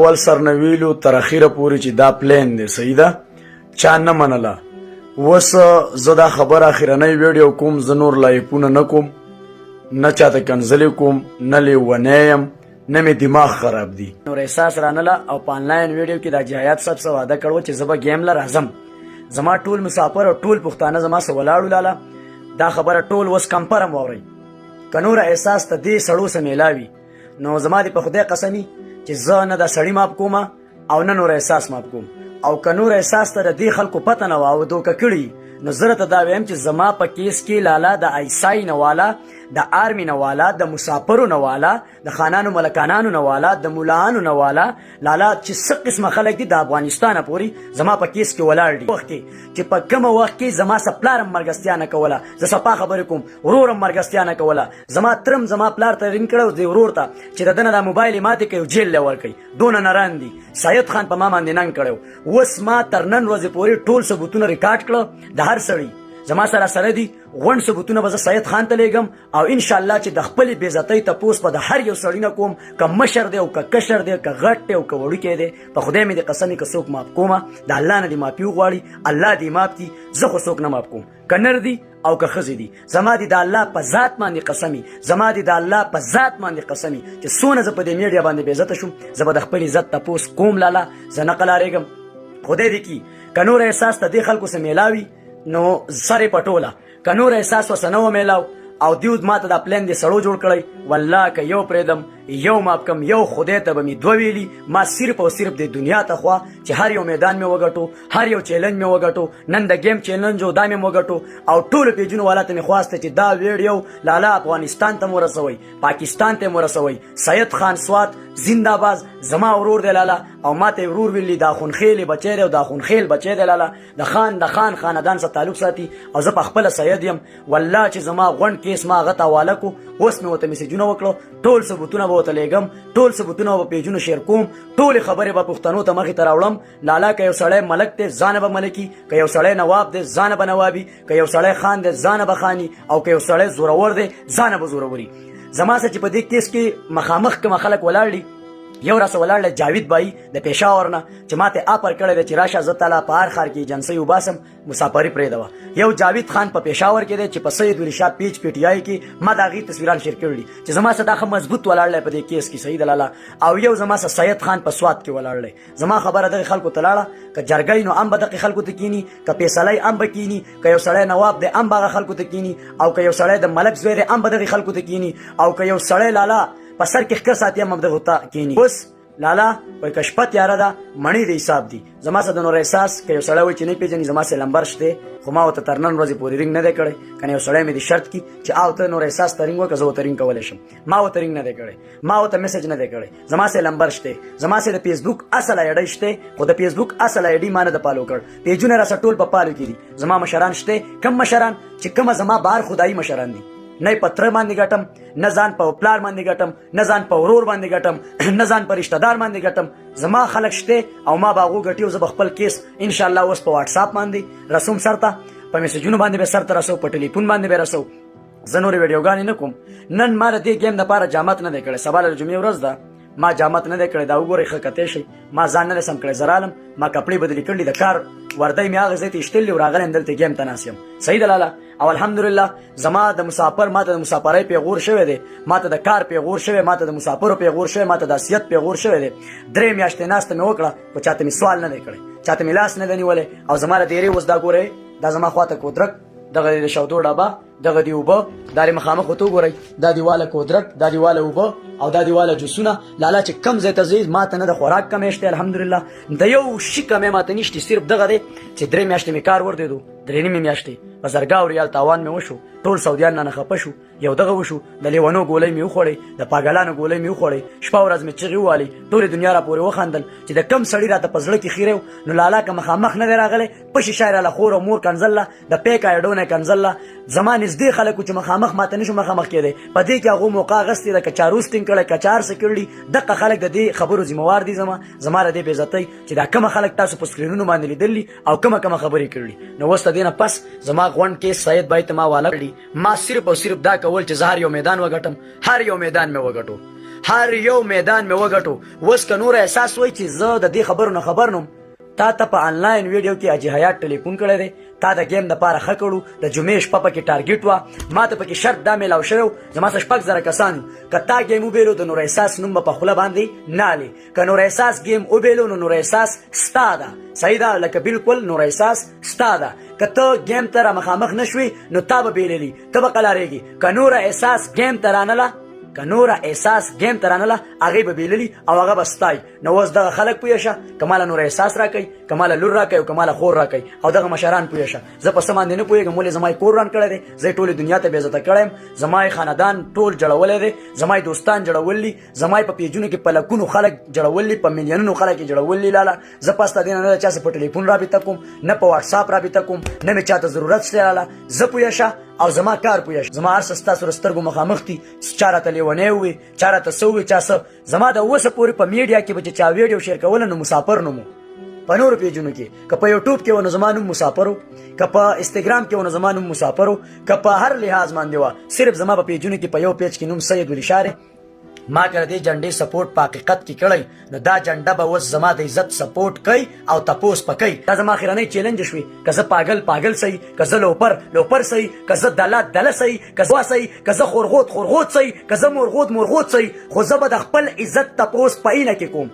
اول سر نه ویلو تر اخیره پورې چې دا پلان دی صحیح ده چا نه منله وس زه دا خبر اخرنۍ ویډیو کوم زه نور لایفونه نه کوم نه چاته کنځلې کوم نه لیونی یم نه مې دماغ خراب دی نور احساس رانله او په آنلاین ویډیو کې دا جهاد صاحب څه وعده کړو چې زه به ګیم له راځم زما ټول مسافر او ټول پښتانه زما سره ولاړو لاله دا خبره ټول اوس کمپرم واورئ که نور احساس ته دې سړو سره میلاوي نو زما دې په خدای قسمي چې زه نه دا سړی ماف کوم او نه نور احساس ماف کوم او که نور احساس ته د دې خلکو پته نه وه او دوکه کړي نو زه راته دا ویم چې زما په کیس کې لاله د ایسای نه والا د آرمی نه والا د مسافرو نه والا د خانانو ملکانانو نه والا د ملاانو نه والا لاله چې څه قسمه خلک دي د افغانستانه پورې زما په کیس کې ولاړ دي وخت کې چې په کومه وخت کې زما سه پلارم مرګستیا نه کوله زه صفا خبرې کوم ورورم مرګستیا نه کوله زما ترم زما پلار ته رینګ کړی دی ورور ته چې د ده نه دا موبایل یې ماتې کوي جیل له ورکوي دونه نران دي سید خان په ما باندې ننګ کړی اوس ما تر نن ورځې پورې ټول ثبوتونه ریکارډ کړه د هر سړي زما سره دي غونډ ثبوتونه به زه سید خان ته لیږم او انشاءالله چې د خپلې بېعزتۍ تپوس به د هر یو سړي نه کوم که مشر دی او که کشر دی که غټ دی او که وړوکی دی په خدای مې د قسمې که څوک ماف کومه د الله نه دې معافي وغواړي الله دې ماف کړي زه خو څوک نه ماف کوم که نر دي او که ښځې دي زما دې د الله په ذات باندې قسمي زما دې د الله په ذات باندې قسمي چې څونه زه په دې میډیا باندې بېعزته شوم زه به د خپل عزت تپوس کوم لاله زه نه قلارېږم خدای دې کړي که نور احساس ته دې خلکو سره میلاوي نو سر پټوله که نور احساس وسنه و میلاو او دیو ماته دا پلان دې سړو جوړ کړی والله که یو پرېږدم یو ماف کم یو خدای ته به مې دوه ویلي ما صرف او صرف د دنیا ته خوا چې هر یو میدان مې وګټو هر یو چیلنج مې وګټو نن د گیم چیلنج و دا مې وګټو او ټولو پیجونو والا ته مې خواسته چې دا ویډیو لاله افغانستان ته مو رسوئ پاکستان ته مو رسوئ سید خان سوات زنده‌باد زما ورور دی لاله او ما ته ورور ویلي دا خونخیل بچی دی او دا خونخیل بچی دی لاله د خان خاندان سره تعلق ساتي او زه په خپله سید یم والله چې زما غونډ کیس ما هغه ته حواله کو اوس مې ورته میسیجونه وکړو ټول ثبوتونه به ورته لیږم ټول ثبوتونه به پیجونو شیر کوم ټولې خبرې به پښتنو ته مخې ته راوړم لاله که یو سړی ملک دی ځانه به ملکي که یو سړی نواب دی ځانه به نوابي که یو سړی خان دی ځانه به خاني او که یو سړی زورور دی ځانه به زوروري زما سره چې په دې کیس کې مخامخ کومه خلک ولاړ دي یو راسه ولاړ دی جاوید بای د پېښور نه چې ماته آفر کړی دی چې راشه زه تاله په هر ښار کې ایجنسۍ وباسم مسافري پرېږدوه یو جاوید خان په پېښور کې دی چې په سید ولی شاه پیج پی ټي آی کې ما د هغې تصویران شیر کړي دي چې زما سره دا ښه مضبوط ولاړ دی په دې کیس کې صحیح دلاله او یو زما سره سید خان په سوات کې ولاړ دی زما خبره دغې خلکو ته لاړه که جرګۍ نو هم به دغې خلکو ته کینی که فیصلۍ هم به کینی که یو سړی نواب دی هم به هغه خلکو ته کینی او که یو سړی د ملک زوی دی هم به دغې خلکو ته کینی او که یو سړی لاله په سر کې ښکر ساتي هم دغو ته کینی اوس لاله وای که شپه تیاره ده مڼې د حساب دي زما سره د نور احساس که یو سړی وایي چې نه پېژني زما سره لمبر شته خو ما ورته تر نن ورځې پورې رینګ نه دی کړی که نه یو سړی مې د شرط کي چې او ته نور احساس ته رینګ وکړه زه ورته رینګ کولی شم ما ورته رینګ نه دی کړی ما ورته میسج نه دی کړی زما سره لمبر شته زما سره د فیسبوک اصل آی ډی شته خو د فیسبوک اصل آی ډي ما نه د پالو کړ پیجونه راسره ټول په پالو کې دي زما مشران شته کم مشران چې کومه زما بهر خدایي مشران دي نه په تره باندې ګټم نه ځان په پلار باندې ګټم نه ځان په ورور باندې ګټم نه ځان په رشتہ دار باندې ګټم زما خلک شته او ما به هغو ګټي او زه به خپل کیس انشاءالله اوس په واټساپ باندې رسوم سرته په میسجونو باندې به سرته رسو په ټلیفون باندې به رسو زه نورې ویډیوګانې نه کوم نن ما د دې ګیم دپاره جامت نه دی کړی سبا له جمعې ورځ ده ما جامت نه دی کړی دا وګورئ ښه کتی شئ ما ځان نه دی سم کړی زه رالم ما کپړې بدلې کړلي د کار وردی مې هغه ځای ته ایشتلي او راغلی یم دلته ګیم ته ناست یم صحیح ده لاله او الحمدلله زما د مسافر ماته د مسافرۍ پیغور شوی دی ماته د کار پیغور شوی ماته د مسافرو پیغور شوی ماته د حیثیت پیغور شوی دی 3 میاشتې ناسته مې وکړه خو چاته مې سوال نه دی کړی چاته مې لاس نه دی نیولی او زما د دیرې اوس دا ګورئ دا زما خواته کودرک دغه د شودو ډبه دغه دی اوبه دا مخامخ ورته وګورئ دا دیواله کودرک دا دیواله اوبه او دا دیواله جوسونه لاله چې کم ځای ته ځئ ماته نه د خوراک کمی شته الحمدلله د یو شي کمی ماته نشته صرف دغه دی چې 3 میاشتې مې کار ورتېدو 3 نیمې میاشتې په زرګاو ریال تاوان مې وشو ټول سعودیان نه خفه شو یو دغه وشو د لیونو ګولۍ مې وخوړې د پاګلانو ګولۍ مې وخوړې شپه ورځ مې چغې ووالې ټولې دنیا را پورې وخندل چې د کم سړي راته په زړه کې خیرې نو لالا که مخامخ نه دی راغلی پشي شای راله خور او مور کنځله د پیک ایډونه کنځله زما نږدې خلکو چې مخامخ ماته نشو مخامخ کېدی په دې کې هغو موقع اخیستې ده که چاروسټینګ کړی که چار څه کړي دقه خلک د دې خبرو ذمهوار دي زما د دې بېعزتۍ چې دا کومه خلک تاسو په سکرینونو باندې لیدلي او کومه خبرې کړي نو اوس د دې نه پس زما غونډ کې سید بای ته ما واله کړي ما صرف او صرف دا کول چې زه هر یو میدان وګټم هر یو میدان مې وګټو هر یو میدان مې وګټو. اوس که نور احساس وای چې زه د دې خبرو نه خبر نوم، تا ته په آنلاین ویډیو کې حاجي حیات ټلیفون کړی دی، تا د گیم دپاره ښه کړو، د جمعې شپه پکې ټارګېټ وه، ما ته پکې شرط دا میلاو شوی و زما څه 6,000 کسان وو، که تا ګیم وبیلو د نور احساس نوم به په خوله باندې نه هلې، که نور احساس ګیم وبیلو نو نور احساس ستا ده، صحیح ده، لکه بالکل نور احساس ستا ده. که ته ګیم ته را مخامخ نه شوې نو تا به بیللي، ته به قلارېږي. که نور احساس ګیم ته رانله که نوره احساس ګیم ته رانله هغې به بیللي او هغه به ستایي. نو اوس دغه خلک پوه شه، که ماله نور احساس راکوي، که ماله لور راکوي او که ماله خور راکوي، او دغه مشران پوه شه زه په څه باندې نه پوهېږم، ولې زما یې کور ران کړی دی، زه یې ټولې دنیا ته بېعزته کړی یم، زما یې خاندان ټول جړولی دی، زما یې دوستان جړولي، زما یې په پیجونو کې په لکونو خلک جړولي، په میلیونونو خلک یې جړولي. لاله زه په ستا دې نه د چا سره په ټلیفون رابطه کوم، نه په واټساپ رابطه کوم، نه مې چاته ضرورت شته. لاله زه پوه شه او زما کار پوه شه، زما هر څه ستاسو سترګو مخامخ دي، چا راته لیونی ووي، چا راته څه ووي، چا څه. زما د اوسه پورې په میډیا کې به چې چا ویډیو شیر کوله نو مسافر نوم و، په نورو پیجونو کې، که په یوټیوب کې و نو زما نوم مسافر و، که په انسټاګرام کې و نو زما نوم مسافر و، که په هر لحاظ باندې وه، صرف زما په پیجونو کې په یو پیج کې نوم سید ولی شاه دی. ما که د دې جنډې سپورټ په حقیقت کې کړی نو دا جنډه به اوس زما د عزت سپورټ کوي او تپوس په کوي. دا زما اخرنۍ چیلنج شوي، که زه پاگل صحیح، که زه لوپر صحیح، که زه دله صحیح، که زه صحیح، که زه خورغوت صحیح، که زه مرغوت صحیح، خو زه به د خپل عزت تپوس په اینه کې کوم.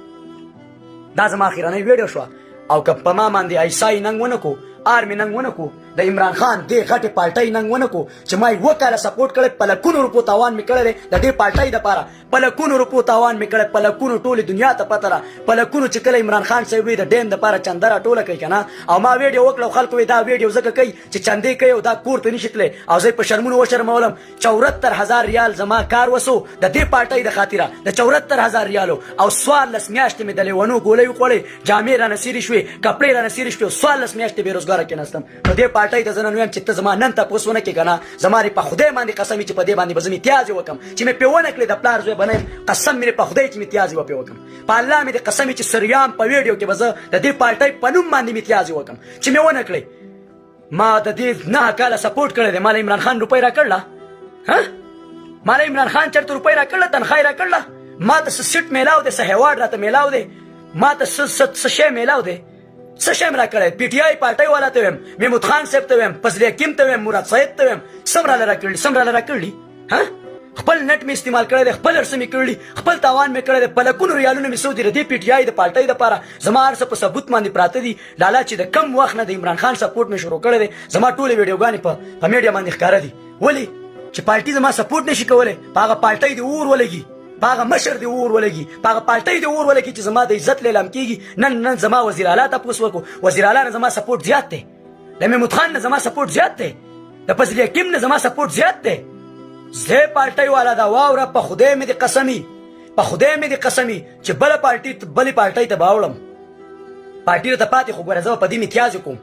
دا زما اخرنۍ ویډیو شوه. او که په ما باندې ایسای ننګ ونه کو، آرمي ننګ ونه کو، د عمران خان دې غټې پارټۍ ننګ ونه کو چې ما یې 2 کاله سپورټ کړی، په لکونو روپو تاوان مې کړی دی د دې پارټۍ دپاره، په لکونو روپو تاوان مې کړی، په لکونو ټولې دنیا ته پته ده، په لکونو چې کله عمران خان صاحب وي د ډیم دپاره چنده راټوله کوي که نه، او ما ویډیو وکړه او خلکو وایي دا ویډیو ځکه کوي چې چندې کوي او دا کور ته نشي تللی، او زه یې په شرمونو وشرمولم. 74,000 ریال زما کار وسو د دې پارټۍ د خاطره، د 74,000 ریالو، او 14 میاشتې مې د لیونو ګولۍ وخوړې، جامې رانه سیرې شوې، کپړې رانه سیرې شوې، 14 میاشتې بېروزګاره کېناستم. نو دې پارټۍ ته زه نن وایم چې ته زما نن تپوس ونه کړې که نه، زما دې په خدای باندې قسم وي چې په دې باندې به زه امتیازې وکړم، چې مې پرې ونه کړې د پلار زوی به نه یم، قسم مې په خدای چې امتیازې به پرې وکړم، په الله مې دې قسم وي چې سریام په ویډیو کې به زه د دې پارټۍ په نوم باندې امتیازې وکړم چې مې ونه کړې. ما د دې 9 کاله سپورټ کړی دی، ما له عمران خان روپۍ راکړله، ما له عمران خان چېرته روپۍ راکړله، تنخوا یې راکړله، ما ته څه سیټ میلاو دی، څه هیواډ راته میلاو دی، ما ته څه شی میلاو دی، څه شی مې راکړی؟ پی ټي آی پارټۍ والا ته ویم، محمود خان صاحب ته ویم، فضل حکیم ته ویم، مراد صاحب ته ویم، سم راله راکړلي، خپل نټ مې استعمال کړی دی، خپل هر څه مې کړلي، خپل تاوان مې کړی دی، په لکونو ریالونه مې سودي د دې پی ټي آی د پارټۍ دپاره، زما هر څه په ثبوت باندې پراته دي. لالا چې د کم وخت نه د عمران خان سپورټ مې شروع کړی دی، زما ټولې ویډیوګانې په میډیا باندې ښکاره دي. ولې چې پارټي زما سپورټ نشي کولی، په هغه پارټۍ دې اور ولګي، په هغه مشر دې اور ولګي، په هغه پارټۍ دې اور ولګي چې زما د عزت لیلام کېږي. نن زما وزیر اعلی تپوس وکړو، وزیر اعلی نه زما سپورټ زیات دی، د محمود خان نه زما سپورټ زیات دی، د فضل حکیم نه زما سپورټ زیات دی. زه پارټۍ والا دا واوره، په خدای مې دې قسمي چې بله پارټۍ ته به اوړم، پارټي ته پاتې خو ګوره زه به په دې امتیاز کوم